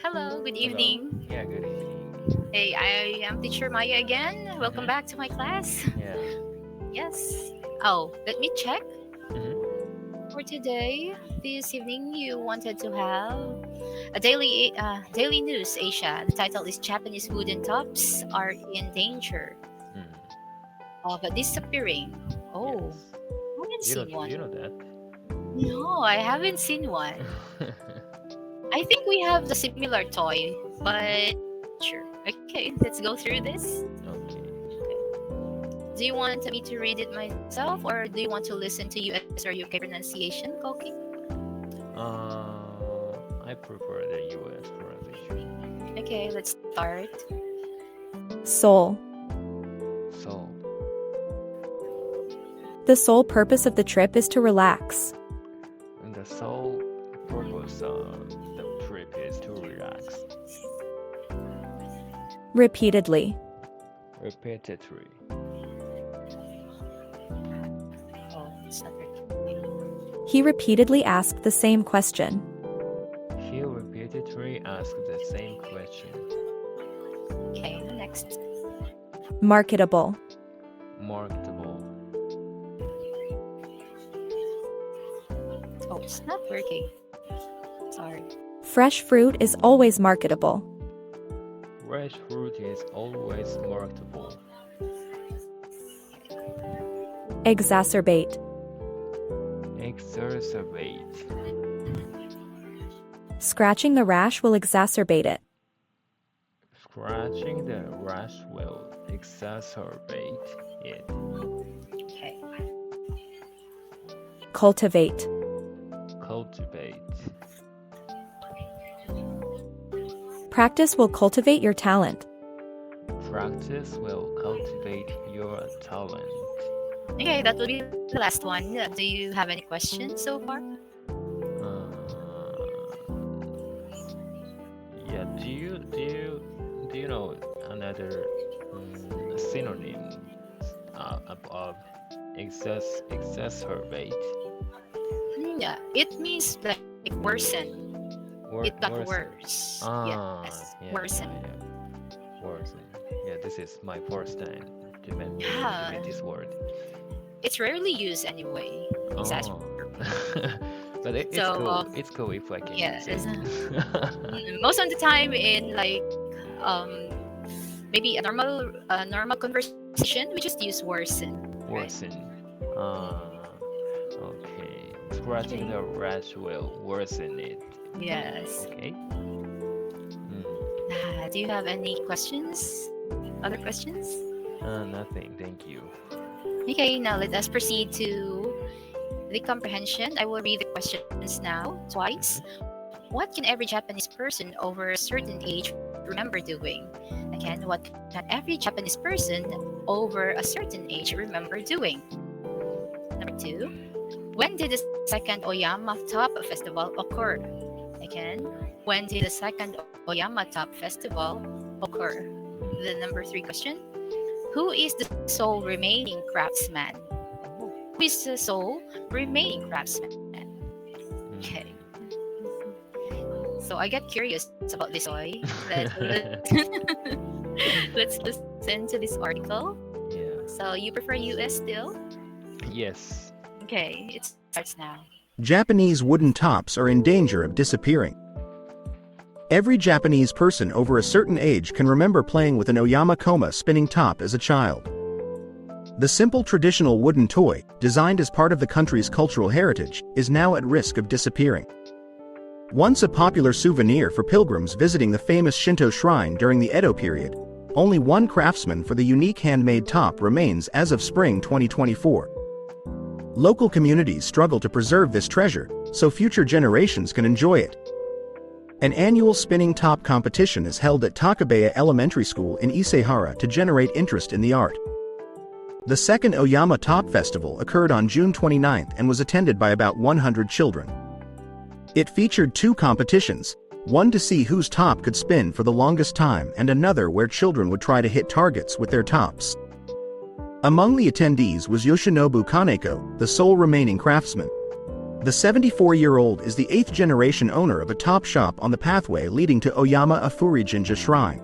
Hello, good Hello. evening. Yeah, good evening. Hey, I am teacher Maya again. Welcome Mm-hmm. back to my class. Yeah. Yes. Oh, let me check. Mm-hmm. For today, this evening, you wanted to have a daily news Asia. The title is Japanese wooden tops are in danger Mm. of disappearing. Oh, Yes. I haven't You know. seen one. You know that. No, I haven't seen one. I think we have the similar toy, Mm-hmm. but sure. Okay, let's go through this. Okay. Do you want me to read it myself or do you want to listen to US or UK pronunciation, Koki? I prefer the U.S. pronunciation. Okay, let's start. Soul. So, The sole purpose of the trip is to relax. and the sole purpose of the trip is to relax. Repeatedly. Repeatedly. Oh, it's not working. He repeatedly asked the same question. He repeatedly asked the same question. Okay, next. Marketable. Marketable. Oh, it's not working. Sorry. Fresh fruit is always marketable. Fresh fruit is always marketable. Exacerbate. Exacerbate. Scratching the rash will exacerbate it. Scratching the rash will exacerbate it. Okay. Cultivate. Cultivate. Practice will cultivate your talent. Practice will cultivate your talent. Okay, that will be the last one. Do you have any questions so far? Uh, yeah. Do you know another synonym of exacerbate? Yeah, it means like worsen. It got Worsen. worse. Ah, Yes, yeah, worsen. yeah, yeah. Worsen. Yeah, this is my first time to Yeah, meet this word. it's rarely used anyway. Oh, Exacerbate. but it's So, cool. It's cool if I can use yes. it. Most of the time in like um maybe a normal conversation we just use worsen, right? Worsen. Ah, okay. Scratching Okay. the rash will worsen it. Yes. Okay. Mm. Do you have any questions? Other questions? Nothing. Thank you. Okay, now let us proceed to the comprehension. I will read the questions now twice. Mm-hmm. What can every Japanese person over a certain age remember doing? Again, what can every Japanese person over a certain age remember doing? Number two, when did the second Oyama Top Festival occur? Again, when did the second Oyama Top Festival occur? The number three question, who is the sole remaining craftsman? Who is the sole remaining craftsman? Okay. Mm. So I get curious about this toy. Let's listen to this article. Yeah. So you prefer US still? Yes. Okay, it starts now. Japanese wooden tops are in danger of disappearing. Every Japanese person over a certain age can remember playing with an Oyama Koma spinning top as a child. The simple traditional wooden toy, designed as part of the country's cultural heritage, is now at risk of disappearing. Once a popular souvenir for pilgrims visiting the famous Shinto shrine during the Edo period, only one craftsman for the unique handmade top remains as of spring 2024. Local communities struggle to preserve this treasure, so future generations can enjoy it. An annual spinning top competition is held at Takabeya Elementary School in Isehara to generate interest in the art. The second Oyama Top Festival occurred on June 29 and was attended by about 100 children. It featured two competitions, one to see whose top could spin for the longest time and another where children would try to hit targets with their tops. Among the attendees was Yoshinobu Kaneko, the sole remaining craftsman. The 74-year-old is the 8th generation owner of a top shop on the pathway leading to Oyama Afurijinja Shrine.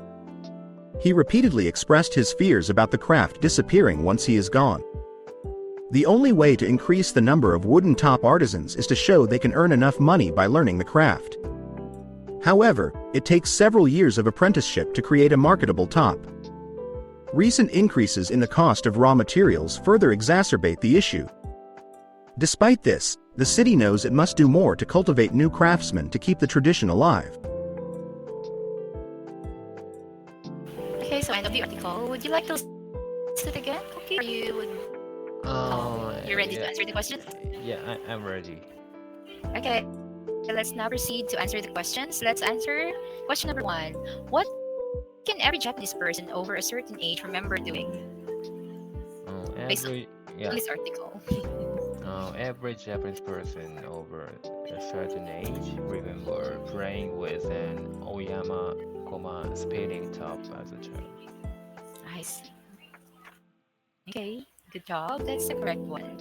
He repeatedly expressed his fears about the craft disappearing once he is gone. The only way to increase the number of wooden top artisans is to show they can earn enough money by learning the craft. However, it takes several years of apprenticeship to create a marketable top. Recent increases in the cost of raw materials further exacerbate the issue. Despite this, the city knows it must do more to cultivate new craftsmen to keep the tradition alive. Okay, so end of the article. Would you like to listen to it again, Cookie? Or you're ready to answer the question? Yeah, I'm ready. Okay, let's now proceed to answer the questions. Let's answer question number 1. What can every Japanese person over a certain age remember doing? Based on this article. Every Japanese person over a certain age remember playing with an Oyama spinning top as a child. I see. Okay, good job. That's the correct one.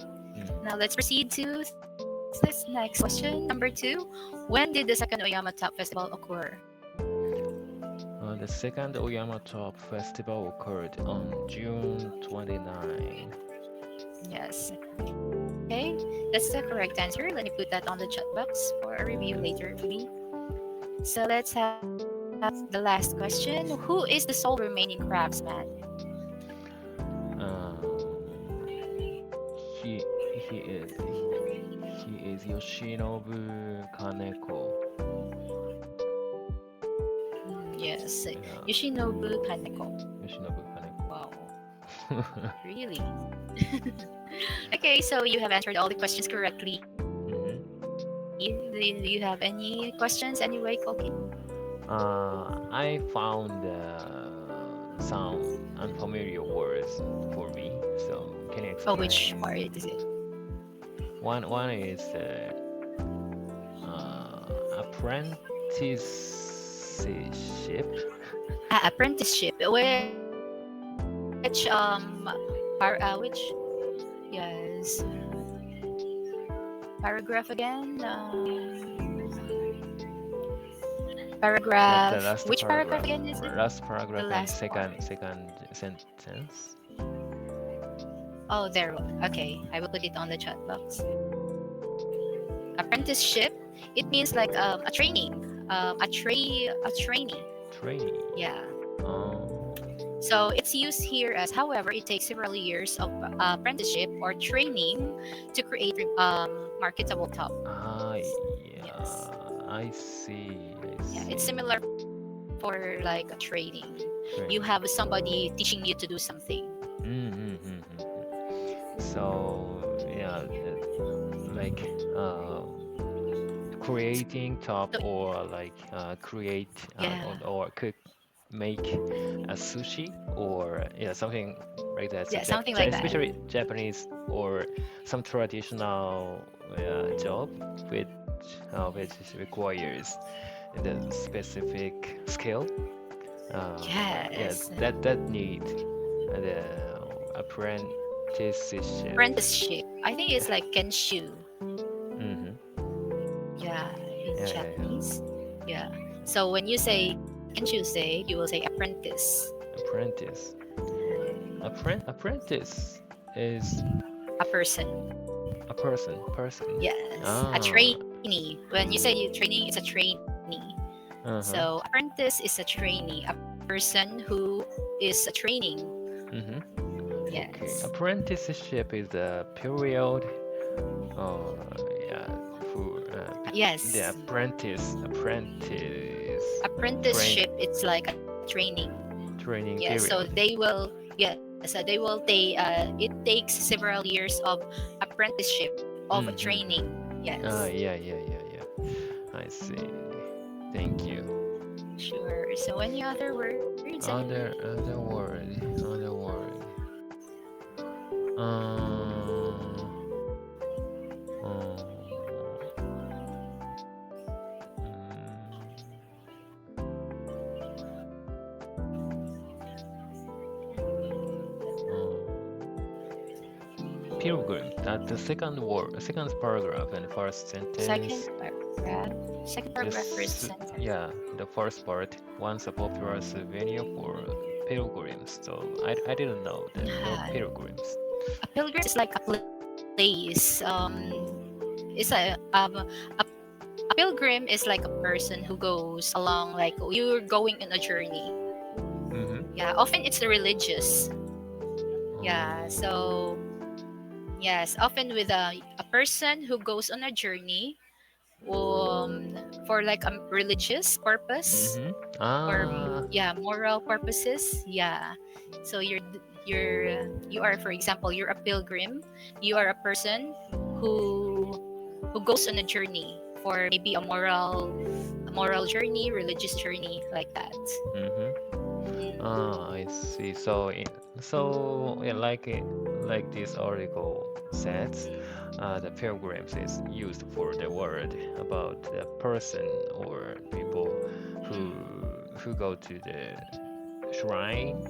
Now let's proceed to this next question. Number 2. When did the second Oyama Top Festival occur? The second Oyama Top Festival occurred on June 29. Yes. Okay, that's the correct answer. Let me put that on the chat box for a review later, maybe. So let's have the last question. Who is the sole remaining craftsman? He is Yoshinobu Kaneko. Yes, Yeah. Yoshinobu Kaneko. Yoshinobu Kaneko. Wow, really? Okay, so you have answered all the questions correctly. Do you have any questions anyway, Koki? I found some unfamiliar words for me, so can you explain? Oh, which part is it? One is apprenticeship. Apprenticeship. Which yes paragraph again? Paragraph. The last Which paragraph again is it? Last paragraph The and last second sentence. Oh, there. Okay, I will put it on the chat box. Apprenticeship. It means like a training. A trainee. Training. Yeah. So it's used here as, however, it takes several years of apprenticeship or training to create marketable top. Yeah. Yes. I see. Yeah, it's similar for like a training. You have somebody teaching you to do something. So yeah, like creating top or like create or cook, make a sushi or something like that. So Yeah, something like that. especially Japanese or some traditional job which requires the specific skill. Yes. That need the apprenticeship. Apprenticeship. I think it's like kenshu. Yeah, in Japanese. Yeah. So when you say kenshu, you will say apprentice. Apprentice. Apprentice is A person. a person. Yes. A trainee. When you say training, it's a trainee. So apprentice is a trainee, a person who is a training. Yes. Okay. Apprenticeship is the period. Yes. The apprenticeship. It's like a training. Training Yeah. period. So they will. Yeah. So they will. It takes several years of apprenticeship of training. Yes. Yeah. I see. Thank you. Sure. So any other words? Other word. pilgrim. That the second word, second paragraph and first Second sentence. paragraph. Second paragraph, first Just sentence. yeah, the first part. Once a popular souvenir for pilgrims. So I didn't know that pilgrims. A pilgrim is like a place. It's a pilgrim is like a person who goes along, like you're going on a journey. Mm-hmm. Yeah, often it's the religious. Yeah, Oh. so yes, often with a person who goes on a journey, um, for like a religious purpose Mm-hmm. or Ah. yeah, moral purposes. Yeah, so you are, for example, you're a pilgrim. You are a person who goes on a journey for maybe a moral journey, religious journey, like that. Mm-hmm. Mm, Ah, I see. So, so yeah, like this article says, the pilgrims is used for the word about the person or people who mm, who go to the shrine.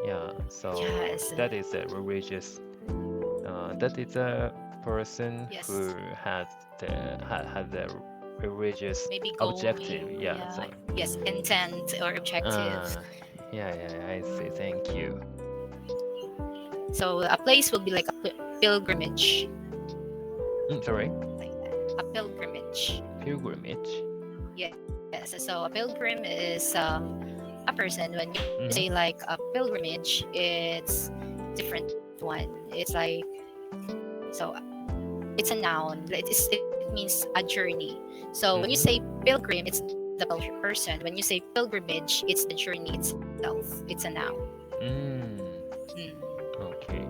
Yeah, so yes, that is a religious. That is a person who yes, has had the religious maybe objective. going, Yeah. yeah, So, yes, intent or objective. uh, yeah, I see. Thank you. So a place will be like a pilgrimage, Sorry. like that. A pilgrimage. Pilgrimage. Yes. So a pilgrim is a person. When you say Mm-hmm. like a pilgrimage, it's different one. It's like, so it's a noun. It means a journey. So when you Mm-hmm. say pilgrim, it's the person. When you say pilgrimage, it's the journey itself. It's a noun. Mm. Mm, Okay.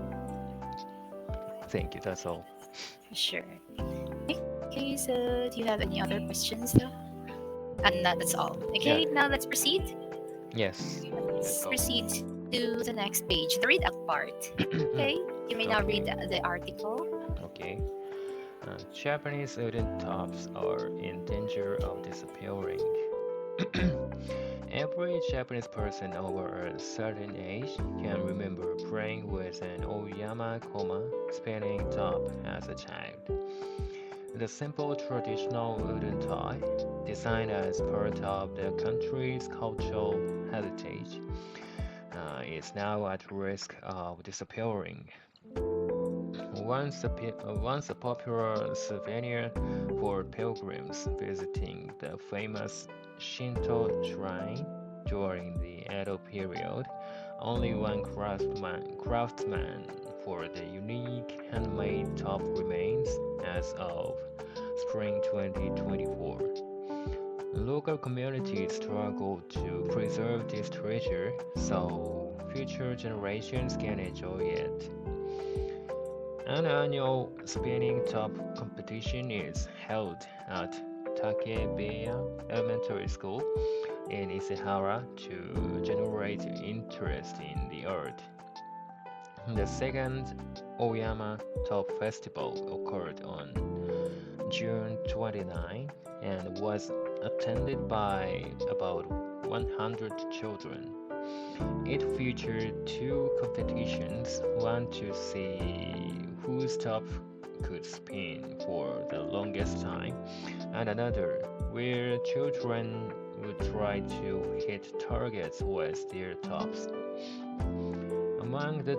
Thank you. That's all. sure. Okay. So do you have any other questions though? And that's all. Yeah. Okay. Now let's proceed. Yes. Let's Let's go. proceed to the next page, the read up part. Okay, you may now read Okay. the article. Okay. Japanese wooden tops are in danger of disappearing. Every Japanese person over a certain age can remember playing with an Oyama spinning top as a child. The simple traditional wooden toy, designed as part of the country's cultural heritage, is now at risk of disappearing. Once a popular souvenir for pilgrims visiting the famous Shinto shrine during the Edo period, only one craftsman for the unique handmade top remains as of spring 2024. Local communities struggle to preserve this treasure so future generations can enjoy it. An annual spinning top competition is held at Takebeya Elementary School in Isehara to generate interest in the art. The second Oyama Top Festival occurred on June 29 and was attended by about 100 children. It featured two competitions, one to see whose top could spin for the longest time, and another where children would try to hit targets with their tops. Among the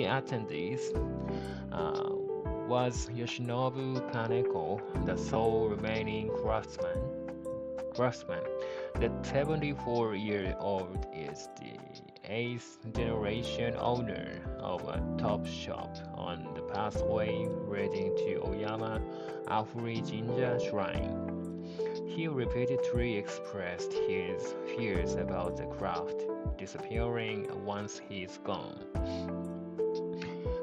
attendees uh, was Yoshinobu Kaneko, the sole remaining craftsman. The 74-year-old is the eighth generation owner of a top shop on the pathway leading to Oyama Afuri Jinja Shrine. He repeatedly expressed his fears about the craft disappearing once he's gone.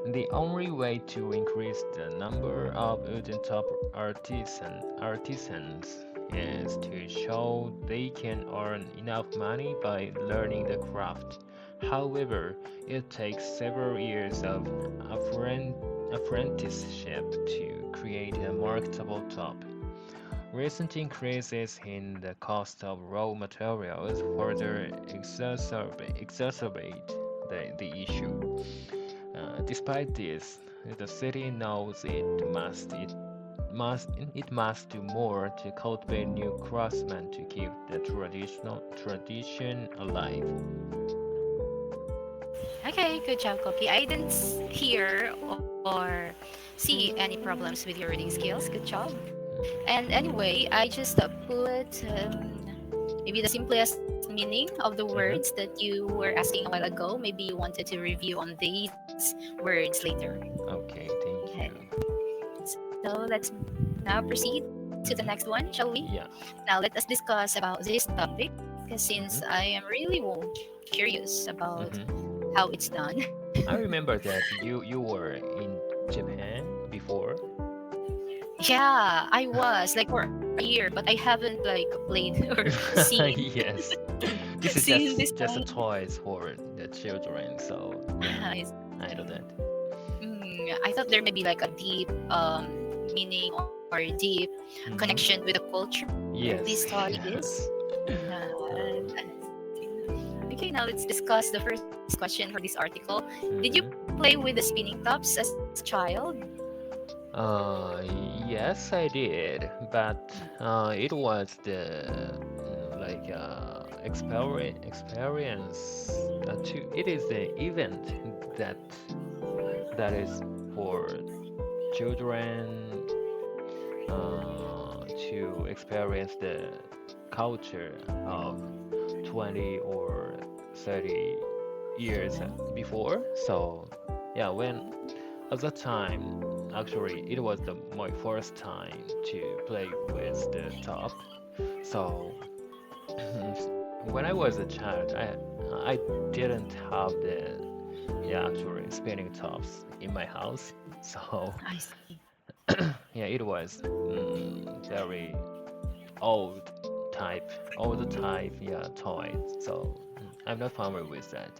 The only way to increase the number of wooden top artisans is to show they can earn enough money by learning the craft. However, it takes several years of apprenticeship to create a marketable top. Recent increases in the cost of raw materials further exacerbate the issue. Despite this, the city knows it must do more to cultivate new craftsmen to keep the traditional tradition alive. Okay, good job, Koki. I didn't hear or see any problems with your reading skills. Good job. And anyway, I just put maybe the simplest meaning of the words Mm-hmm. that you were asking a while ago. Maybe you wanted to review on these words later. Okay, thank Okay. you. So let's now proceed to the next Mm-hmm. one, shall we? Yeah. Now let us discuss about this topic since Mm-hmm. I am really curious about Mm-hmm. how it's done. I remember that you were in Japan before. Yeah, I was like for a year, but I haven't like played or seen Yes. This is seen this just a one. toys for the children, so yeah, I I know see. that. I thought there may be like a deep meaning or deep connection Mm-hmm. with the culture that this Yes, story is. yes. Uh, Uh, okay, now let's discuss the first question for this article. Did you mm-hmm. play with the spinning tops as a child? Uh, yes, I did, but it was the experience. It is the event that is for children to experience the culture of 20 or 30 years before. So yeah, when at that time, actually, it was my first time to play with the top. So when I was a child, I didn't have the actually spinning tops in my house. So I see. yeah, it was very old old type, yeah, toy. So I'm not familiar with that.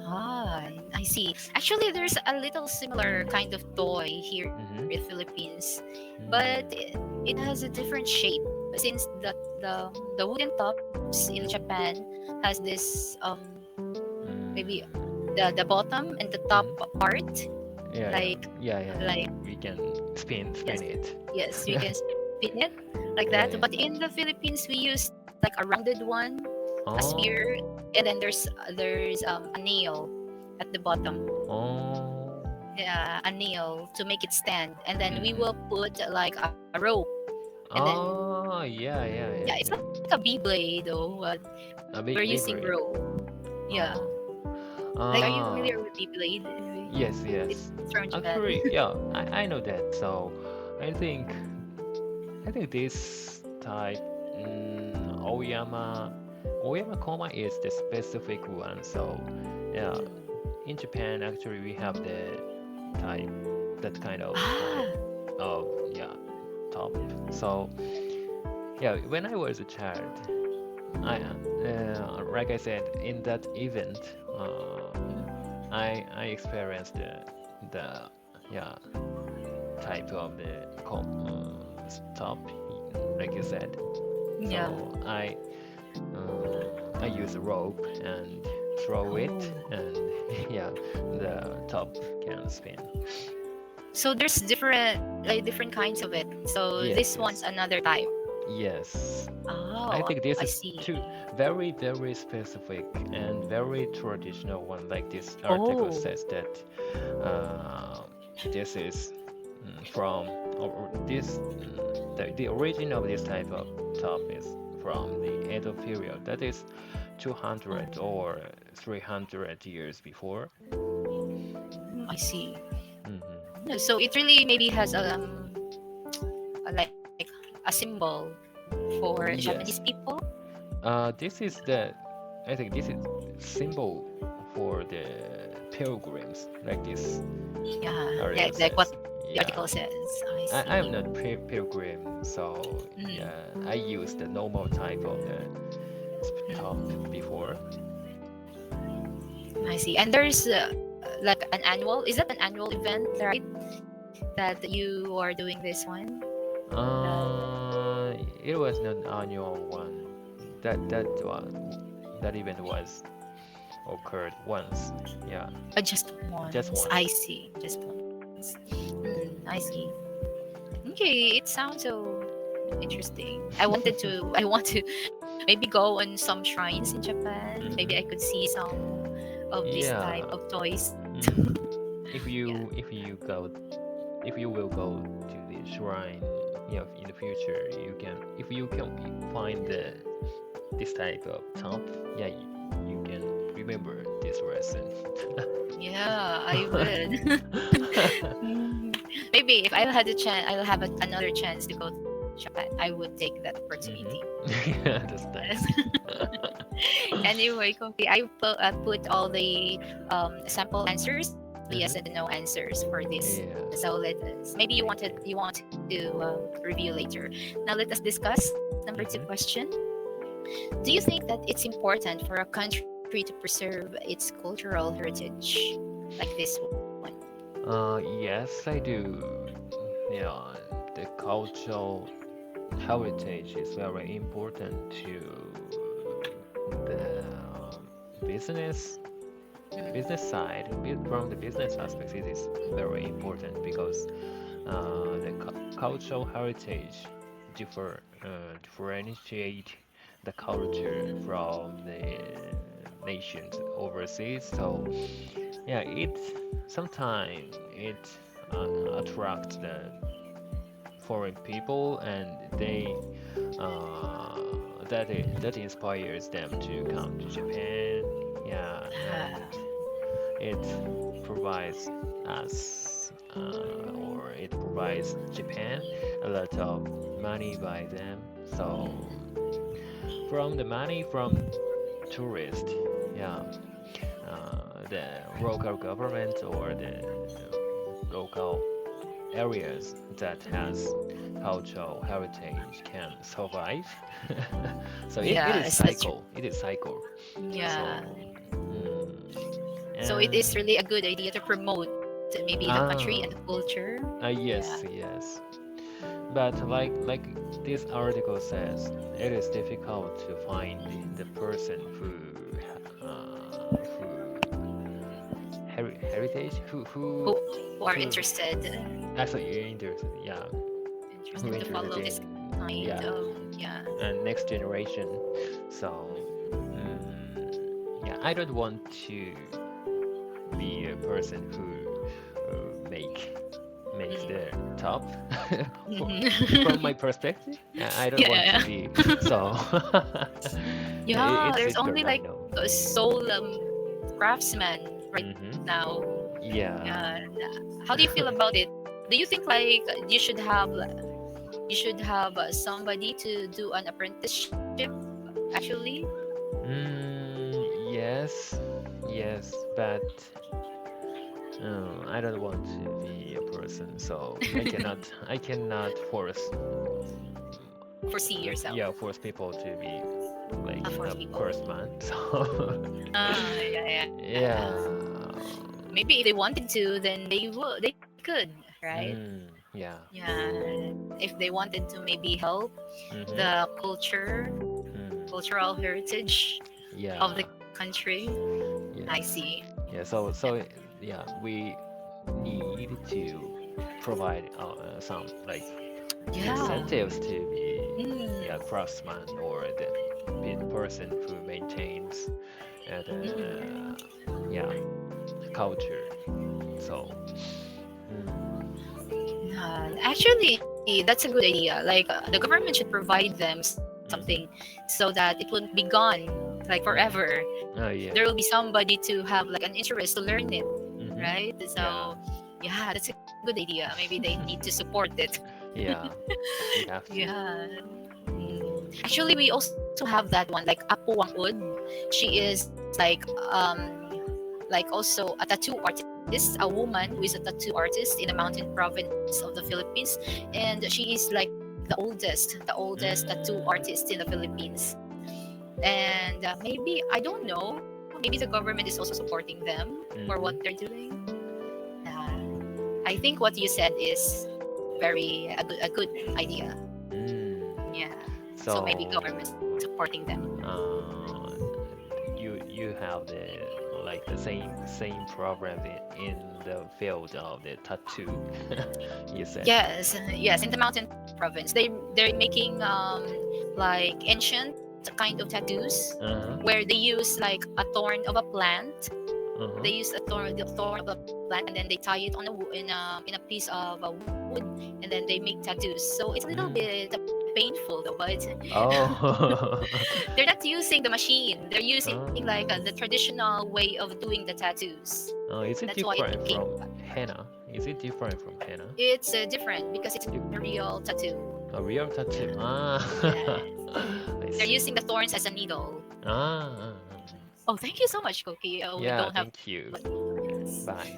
Ah, I see. Actually, there's a little similar kind of toy here in Mm-hmm. Philippines, but Mm, it has a different shape since the wooden tops in Japan has this maybe mm, the bottom and the top mm-hmm. part Yeah, yeah, like yeah. like We can yes spin it. yes we can spin it like that. Yeah, But yeah. in the Philippines, we use like a rounded one, a Oh, sphere, and then there's a nail at the bottom. oh. Yeah, a nail to make it stand, and then we Mm-hmm. will put like a rope, and then Oh, yeah, yeah, yeah, yeah, it's like yeah. a Beyblade though. A We're big using Beyblade. rope. Yeah, Oh, like are you oh. familiar with Beyblade? Yes, yes. It's from Japan. Actually, yeah, I know that. So I think this type, Oyama Koma is the specific one. So yeah, in Japan, actually, we have the type, that kind of type Ah, of, yeah, top. So yeah, when I was a child, like I said, in that event, I experienced the yeah type of the top, like you said. yeah. So I use a rope and throw it, Oh. and yeah, the top can spin. So there's different kinds of it. So Yes, this one's yes, another type. yes. I Oh, think I this is see. too very specific and very traditional one. Like this article Oh, says that uh, this is from or this the origin of this type of top is from the Edo period. That is 200 oh, or 300 years before. I see. Hmm. No, so it really maybe has like a symbol for Japanese Yes. people. This is the I think this is symbol for the pilgrims, like this Yeah, article like what says. the Yeah. article says. I I'm see. not pilgrim, so Mm, yeah, I use the normal type of the top mm, before. I see. And there's like an annual. Is that an annual event, right? That you are doing this one. Uh, It was not annual one. That event was. occurred once. Yeah, Just just once. I once. see. Just once. I see. Okay, it sounds so interesting. I want to maybe go on some shrines in Japan. Maybe I Hmm. could see some of this type Yeah. of toys. Mm. Yeah. If you will go to the shrine, in the future, if you can find this type of top, yeah, you can remember this lesson. Yeah, I would. Mm. Maybe if I had a chance, I'll have another chance to go to Japan. I would take that Hmm. opportunity. Yeah, that's Yes. nice. Anyway, Kofi, put all the sample answers, the yes Hmm. and the no answers for this. Yeah. So let us. Maybe you want to review later. Now let us discuss number two Hmm. question. Do you think that it's important for a country to preserve its cultural heritage like this one? Yes, I do. Yeah, the cultural heritage is very important to the business Mm, business side. From the business aspects, it is very important because the cultural heritage differentiate the culture from the nations overseas. So yeah, it sometimes it attracts the foreign people, and uh, that inspires them to come to Japan. Yeah, and ah, it provides us or it provides Japan a lot of money by them. So from the money from tourists, yeah, the local government or the local areas that has cultural heritage can survive. So it is yes, that's true. cycle. It is cycle. Yeah. So mm, So it is and really a good idea to promote maybe the country and ah the culture. Yeah. yes, yes. But like this article says, it is difficult to find the person who heritage Who are who actually interested, yeah, who interested to interested follow this in, kind yeah, of yeah. and next generation. So mm, yeah, I don't want to be a person who makes the Mm. top for, from my Mhm. perspective. I don't want to Yeah. be so. Yeah, It's there's only difficult, I like know. a sole craftsman right Hmm. now. Yeah. Yeah. And, how do you feel about it? Do you think like you should have somebody to do an apprenticeship actually? Yes, yes, but I don't want to be a person, so I cannot force, Foresee yourself yeah, force people to be like for a people. craftsman. So Yeah, yeah. yeah. Maybe if they wanted to, then they could, right? Yeah. Yeah. If they wanted to maybe help Mm-hmm. the culture, Mm. cultural heritage of the Yeah. country. I Yes. see. Yeah. Yeah, we need to provide some like Yeah. incentives to be, yeah, Mm, craftsman or the person who maintains mm. the, yeah, culture. So Actually, that's a good idea. Like the government should provide them something mm-hmm. so that it wouldn't be gone like Mm-hmm. forever. Oh There yeah. will be somebody to have like an interest to learn it, Mm-hmm. right? Yeah. So, yeah, that's a good idea. Maybe they need to support it. Yeah. We have to. Yeah. Actually, we also have that one, like Apo Wangud. She is like also a tattoo artist, a woman who is a tattoo artist in the mountain province of the Philippines, and she is like the oldest tattoo Mm, artist in the Philippines. And maybe I don't know, maybe the government is also supporting them for what mm-hmm. they're doing. I think what you said is very a good idea. Mm. Yeah. So maybe government So supporting them. uh, you have the same program in the field of the tattoo. You said. Yes, in the mountain province, they're making like ancient kind of tattoos Uh-huh. where they use like a thorn of a plant. Uh-huh. They use the thorn of a plant, and then they tie it on in a piece of wood, and then they make tattoos. So it's a little Mm. bit painful though, but Oh. they're not using the machine. They're using Oh. like the traditional way of doing the tattoos. Oh, is it That's why it different became. from henna? Is it different from henna? It's different because it's Dif- a real tattoo. A real tattoo. Ah. Yeah, I they're see. using the thorns as a needle. Ah. Oh, thank you so much, Koki. We Yeah, don't have. thank you. Yes. Bye.